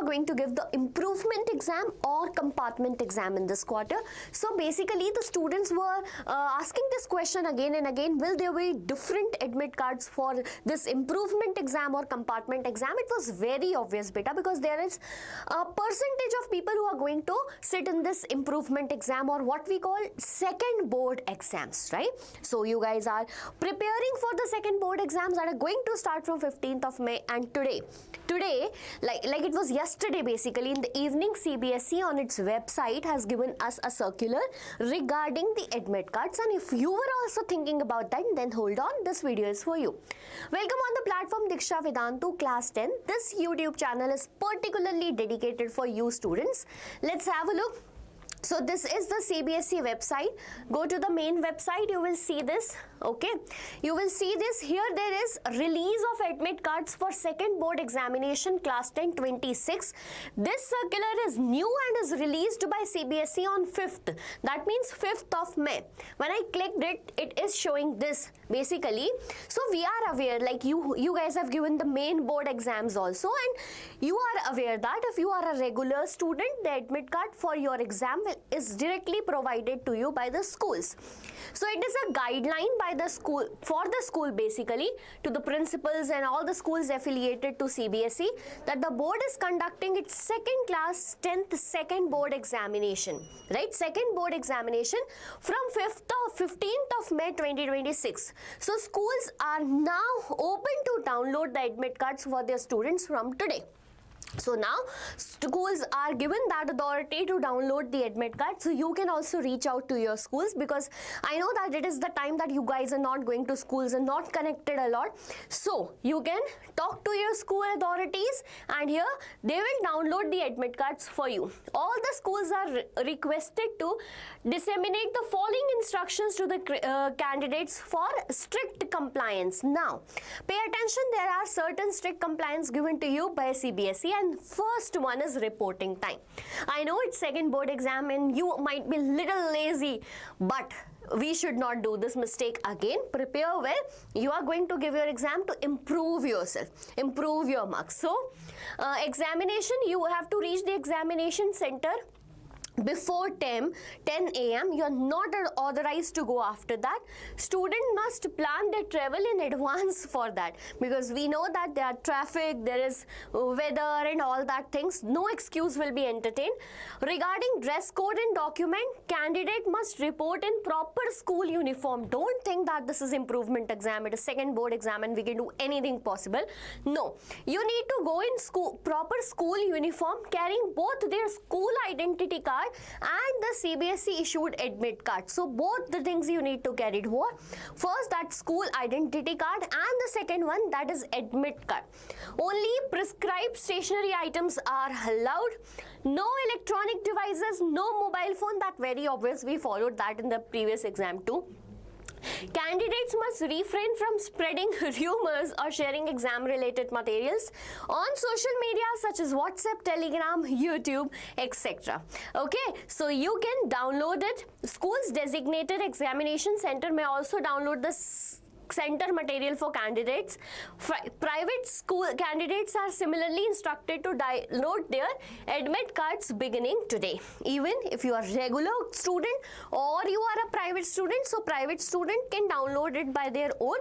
are going to give the improvement exam or compartment exam in this quarter. So basically the students were asking this question again and again, will there be different admit cards for this improvement exam or compartment exam? It was very obvious beta, because there is a percentage of people who are going to sit in this improvement exam, or what we call second board exams, right? So you guys are preparing for the second board exams that are going to start from 15th of May, and today like it was yesterday, basically in the evening, CBSE on its website has given us a circular regarding the admit cards. And if you were also thinking about that, then hold on, this video is for you. Welcome on the platform Diksha Vedantu Class 10. This YouTube channel is particularly dedicated for you students. Let's have a look. So this is the CBSE website. Go to the main website, you will see this. Okay, you will see this here. There is release of admit cards for second board examination class 10 26. This circular is new and is released by CBSE on 5th. That means 5th of May. When I clicked it, it is showing this basically. So we are aware, like you guys have given the main board exams also, and you are aware that if you are a regular student, the admit card for your exam is directly provided to you by the schools. So it is a guideline by the school, for the school basically, to the principals and all the schools affiliated to CBSE, that the board is conducting its second class 10th second board examination, right? Second board examination from 15th of May 2026. So schools are now open to download the admit cards for their students from today. So now schools are given that authority to download the admit card. So you can also reach out to your schools, because I know that it is the time that you guys are not going to schools and not connected a lot. So you can talk to your school authorities, and here they will download the admit cards for you. All the schools are requested to disseminate the following instructions to the candidates for strict compliance. Now pay attention, there are certain strict compliance given to you by CBSE, and first one is reporting time. I know it's second board exam and you might be little lazy, but we should not do this mistake again. Prepare well. You are going to give your exam to improve yourself, improve your marks. So examination, you have to reach the examination center before 10 a.m. You are not authorized to go after that. Student must plan their travel in advance for that, because we know that there are traffic, there is weather and all that things. No excuse will be entertained. Regarding dress code and document, candidate must report in proper school uniform. Don't think that this is improvement exam, it is second board exam and we can do anything possible. No, you need to go in proper school uniform, carrying both their school identity card and the CBSE issued admit card. So both the things you need to carry. What? First, that school identity card, and the second one, that is admit card. Only prescribed stationery items are allowed. No electronic devices, no mobile phone. That very obvious, we followed that in the previous exam too. Candidates must refrain from spreading rumors or sharing exam related materials on social media such as WhatsApp, Telegram, YouTube, etc. Okay, so you can download it. Schools designated examination center may also download the center material for candidates. Private school candidates are similarly instructed to download their admit cards beginning today. Even if you are regular student or you are a private student, so private student can download it by their own.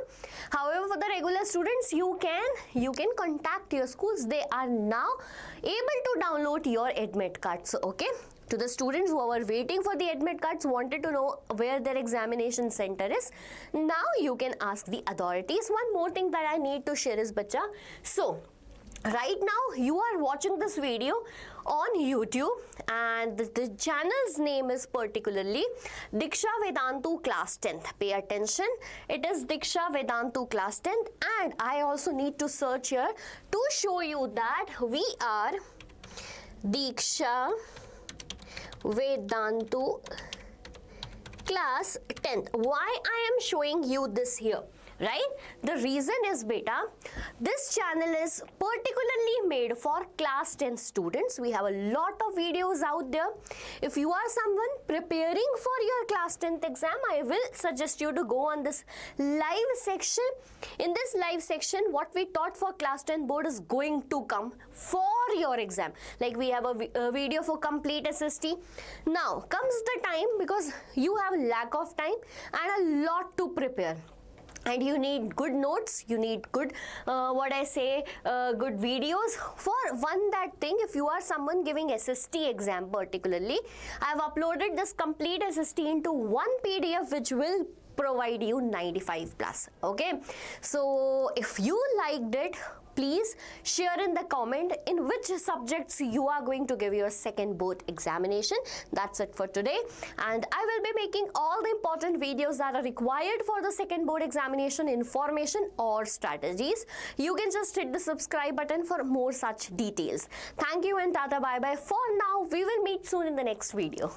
However, for the regular students, you can contact your schools. They are now able to download your admit cards. Okay. To the students who were waiting for the admit cards, wanted to know where their examination center is, now you can ask the authorities. One more thing that I need to share is, bacha, so right now you are watching this video on YouTube, and the channel's name is particularly Diksha Vedantu Class 10th. Pay attention, it is Diksha Vedantu Class 10th, and I also need to search here to show you that we are Diksha Vedantu Class 10th. Why I am showing you this here? right? The reason is beta, this channel is particularly made for class 10 students. We have a lot of videos out there. If you are someone preparing for your class 10th exam, I will suggest you to go on this live section. In this live section, what we taught for class 10 board is going to come for your exam. Like we have a video for complete SST. Now comes the time, because you have lack of time and a lot to prepare. And you need good notes, you need good good videos for that thing. If you are someone giving SST exam particularly, I have uploaded this complete SST into one PDF which will provide you 95 plus. Okay, so if you liked it, please share in the comment in which subjects you are going to give your second board examination. That's it for today, and I will be making all the important videos that are required for the second board examination information or strategies. You can just hit the subscribe button for more such details. Thank you and tata bye bye. For now, we will meet soon in the next video.